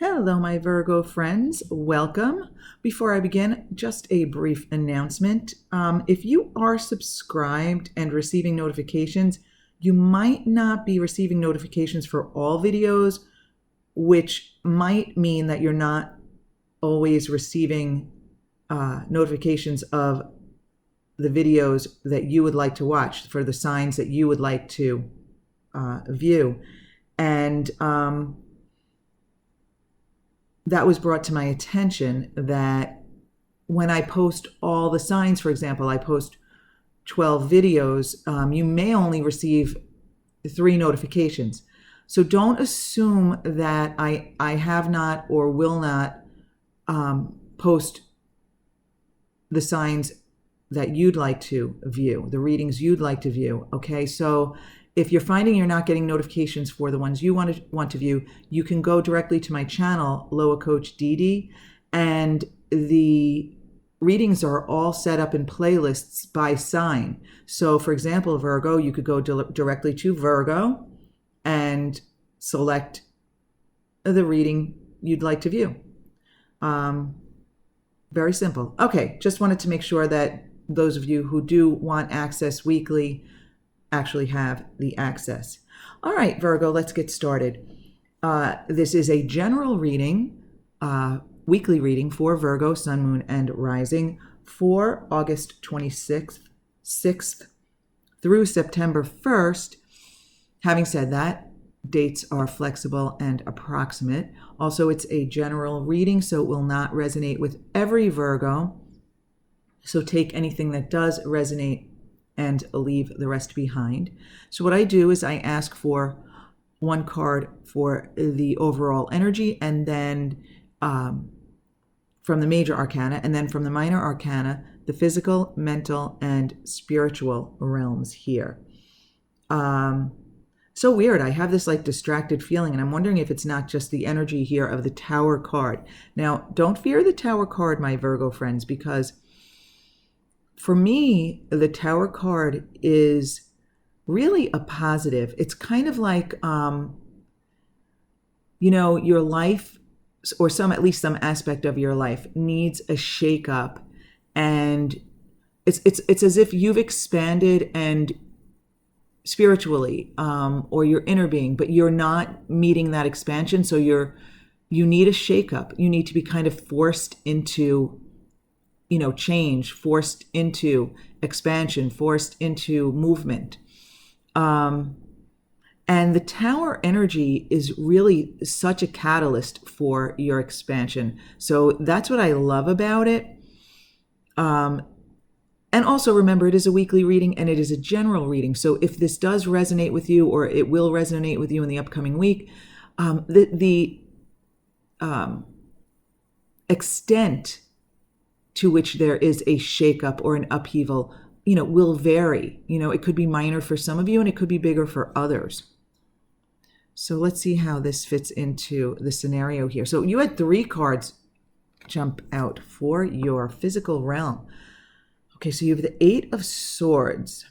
Hello, my Virgo friends. Welcome. Before I begin, just a brief announcement. If you are subscribed and receiving notifications, you might not be receiving notifications for all videos, which might mean that you're not always receiving notifications of the videos that you would like to watch, for the signs that you would like to view. And that was brought to my attention that when I post all the signs, for example, I post 12 videos, you may only receive 3 notifications. So don't assume that I have not or will not post the signs that you'd like to view, the readings you'd like to view. Okay, so if you're finding you're not getting notifications for the ones you want to view, you can go directly to my channel, Loa Coach Dee, and the readings are all set up in playlists by sign. So for example, Virgo, you could go directly to Virgo and select the reading you'd like to view. Very simple. Okay, just wanted to make sure that those of you who do want access weekly actually have the access. All right, Virgo, let's get started. This is a general reading, weekly reading for Virgo, Sun, Moon, and Rising for August 6th through September 1st. Having said that, dates are flexible and approximate. Also, it's a general reading, so it will not resonate with every Virgo. So take anything that does resonate and leave the rest behind. So what I do is I ask for one card for the overall energy, and then from the major arcana, and then from the minor arcana, the physical, mental, and spiritual realms here. So weird. I have this like distracted feeling, and I'm wondering if it's not just the energy here of the Tower card. Now, don't fear the Tower card, my Virgo friends, because for me, the Tower card is really a positive. It's kind of like, your life, or at least some aspect of your life needs a shakeup, and it's as if you've expanded and spiritually, or your inner being, but you're not meeting that expansion. So you need a shakeup. You need to be kind of forced into change, forced into expansion, forced into movement. And the Tower energy is really such a catalyst for your expansion. So that's what I love about it. And also remember, it is a weekly reading and it is a general reading. So if this does resonate with you, or it will resonate with you in the upcoming week, the extent to which there is a shakeup or an upheaval, will vary. It could be minor for some of you and it could be bigger for others. So let's see how this fits into the scenario here. So you had 3 cards jump out for your physical realm. Okay, so you have the 8 of Swords.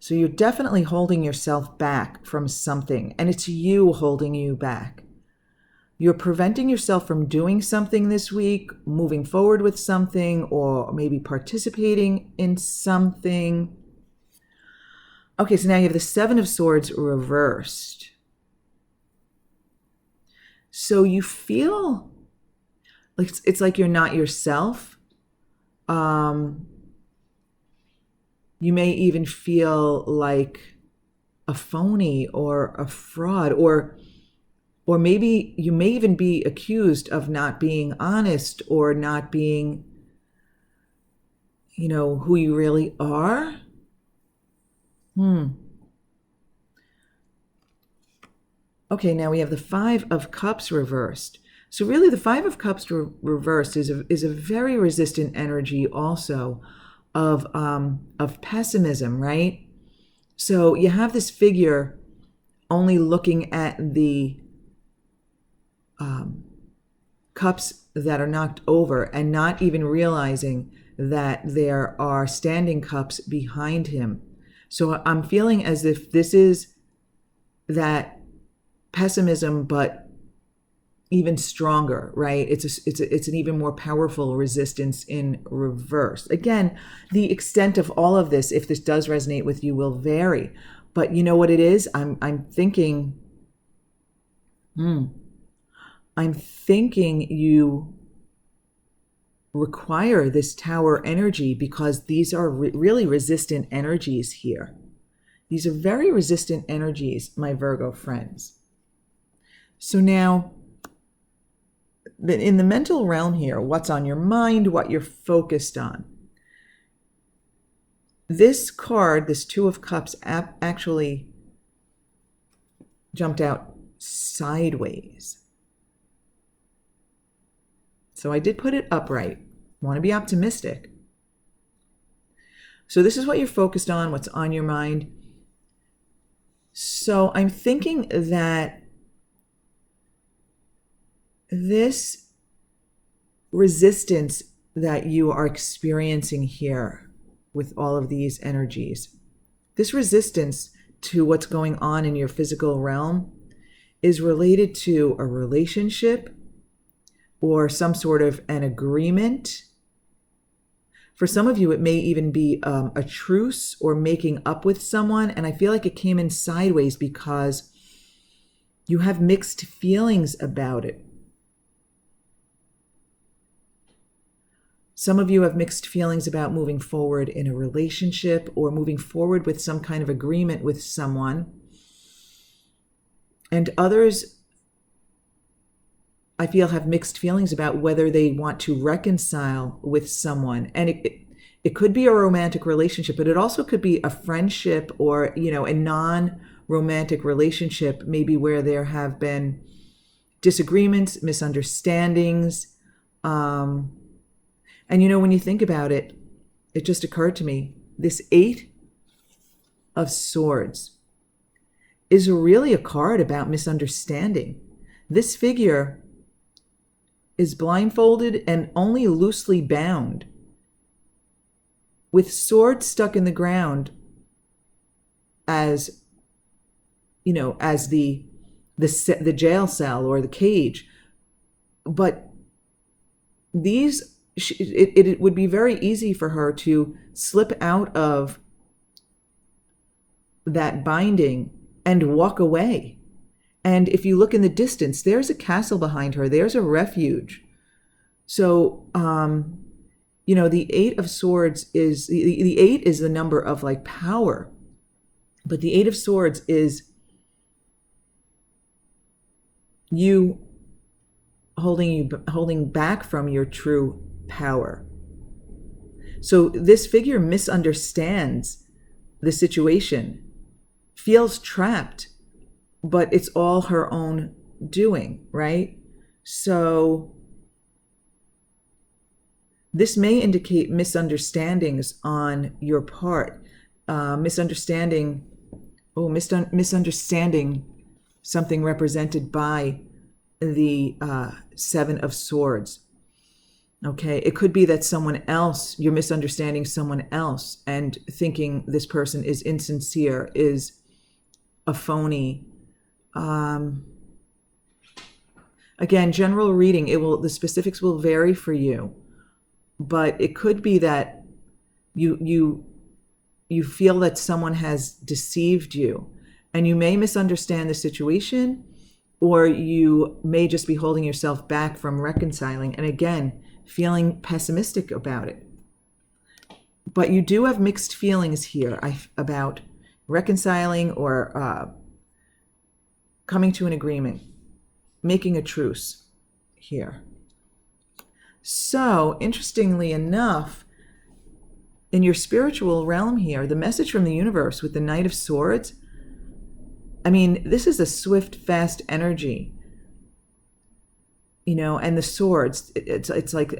So you're definitely holding yourself back from something, and it's you holding you back. You're preventing yourself from doing something this week, moving forward with something, or maybe participating in something. Okay, so now you have the 7 of Swords reversed. So you feel like it's like you're not yourself. You may even feel like a phony or a fraud, or maybe you may even be accused of not being honest, or not being, who you really are. Okay, now we have the 5 of Cups reversed. So really the 5 of Cups reversed is a very resistant energy also of pessimism, right? So you have this figure only looking at the cups that are knocked over, and not even realizing that there are standing cups behind him. So I'm feeling as if this is that pessimism, but even stronger, right? It's an even more powerful resistance in reverse. Again, the extent of all of this, if this does resonate with you, will vary. But you know what it is? I'm thinking you require this Tower energy because these are really resistant energies here. These are very resistant energies, my Virgo friends. So now, in the mental realm here, what's on your mind, what you're focused on. This card, this Two of Cups, actually jumped out sideways. So I did put it upright. Want to be optimistic. So this is what you're focused on, what's on your mind. So I'm thinking that this resistance that you are experiencing here with all of these energies, this resistance to what's going on in your physical realm is related to a relationship or some sort of an agreement. For some of you, it may even be a truce or making up with someone. And I feel like it came in sideways because you have mixed feelings about it. Some of you have mixed feelings about moving forward in a relationship or moving forward with some kind of agreement with someone. And others, I feel, have mixed feelings about whether they want to reconcile with someone. And it could be a romantic relationship, but it also could be a friendship or, a non-romantic relationship, maybe where there have been disagreements, misunderstandings. And when you think about it, it just occurred to me, this Eight of Swords is really a card about misunderstanding. This figure is blindfolded and only loosely bound, with swords stuck in the ground as, as the jail cell or the cage. But it would be very easy for her to slip out of that binding and walk away. And if you look in the distance, there's a castle behind her. There's a refuge. So, the Eight of Swords is, the eight is the number of power. But the Eight of Swords is you holding back from your true power. So this figure misunderstands the situation, feels trapped, but it's all her own doing, right? So this may indicate misunderstandings on your part, misunderstanding something represented by the Seven of Swords. Okay, it could be that you're misunderstanding someone else and thinking this person is insincere, is a phony. Again, general reading, the specifics will vary for you, but it could be that you feel that someone has deceived you, and you may misunderstand the situation, or you may just be holding yourself back from reconciling. And again, feeling pessimistic about it. But you do have mixed feelings here about reconciling or coming to an agreement, making a truce here. So, interestingly enough, in your spiritual realm here, the message from the universe with the Knight of Swords, this is a swift, fast energy. And the swords, it's like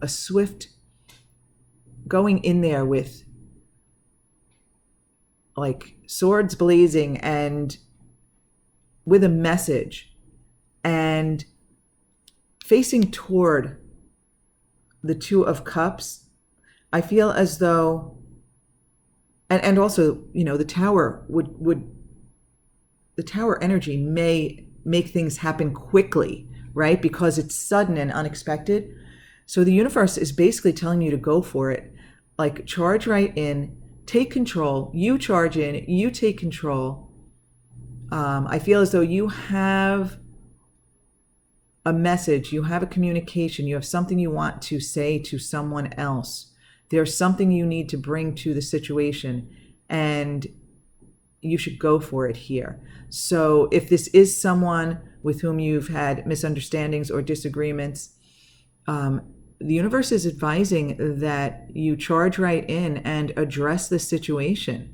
a swift going in there with swords blazing and with a message and facing toward the Two of Cups. I feel as though, and also, the Tower the Tower energy may make things happen quickly. right? Because it's sudden and unexpected. So the universe is basically telling you to go for it. Like, charge right in, take control. You charge in, you take control. I feel as though you have a message, you have a communication, you have something you want to say to someone else. There's something you need to bring to the situation, and you should go for it here. So if this is someone with whom you've had misunderstandings or disagreements, the universe is advising that you charge right in and address the situation.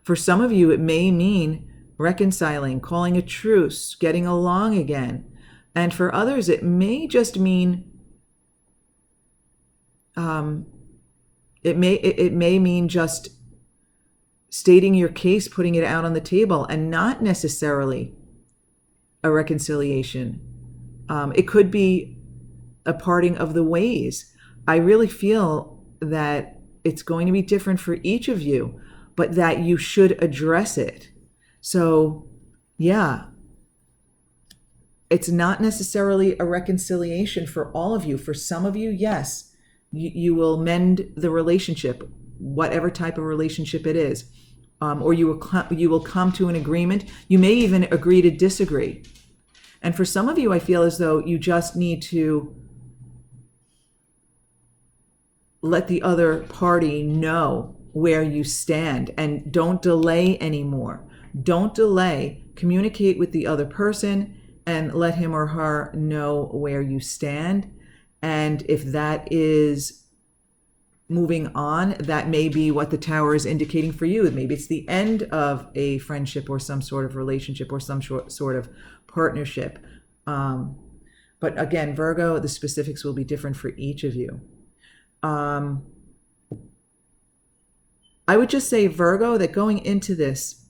For some of you, it may mean reconciling, calling a truce, getting along again. And for others, it may just mean it may mean just stating your case, putting it out on the table, and not necessarily a reconciliation. It could be a parting of the ways. I really feel that it's going to be different for each of you, but that you should address it. So, yeah, it's not necessarily a reconciliation for all of you. For some of you, yes, you will mend the relationship, whatever type of relationship it is, or you will come to an agreement. You may even agree to disagree. And for some of you, I feel as though you just need to let the other party know where you stand, and don't delay anymore. Don't delay. Communicate with the other person and let him or her know where you stand. And if that is moving on, that may be what the Tower is indicating for you. Maybe it's the end of a friendship or some sort of relationship or some sort of partnership. But again, Virgo, the specifics will be different for each of you. I would just say, Virgo, that going into this,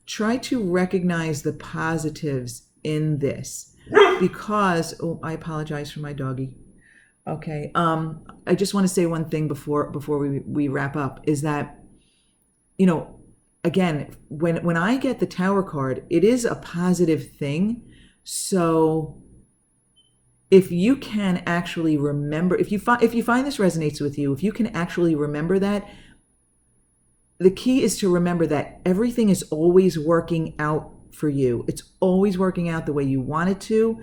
try to recognize the positives in this, because, oh, I apologize for my doggy. Okay. I just want to say one thing before we wrap up, is that, again, when I get the Tower card, it is a positive thing. So if you can actually remember, if you find this resonates with you, if you can actually remember that, the key is to remember that everything is always working out for you. It's always working out the way you want it to.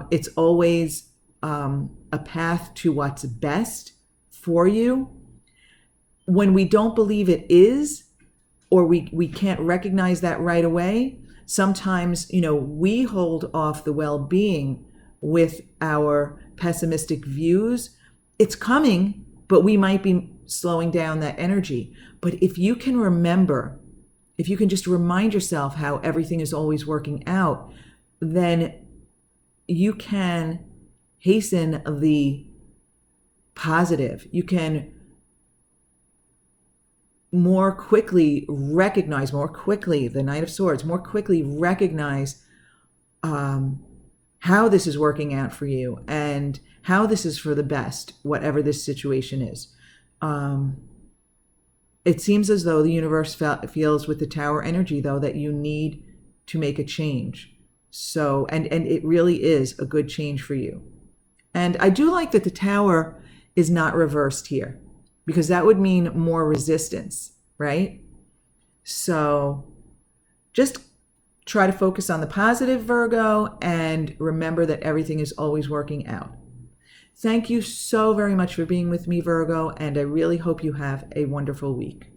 It's always a path to what's best for you. When we don't believe it is, or we can't recognize that right away, sometimes, we hold off the well-being with our pessimistic views. It's coming, but we might be slowing down that energy. But if you can remember, if you can just remind yourself how everything is always working out, then you can hasten the positive. You can more quickly recognize, the Knight of Swords, more quickly recognize how this is working out for you and how this is for the best, whatever this situation is. It seems as though the universe feels with the Tower energy, though, that you need to make a change. So, and it really is a good change for you. And I do like that the Tower is not reversed here, because that would mean more resistance, right? So just try to focus on the positive, Virgo, and remember that everything is always working out. Thank you so very much for being with me, Virgo, and I really hope you have a wonderful week.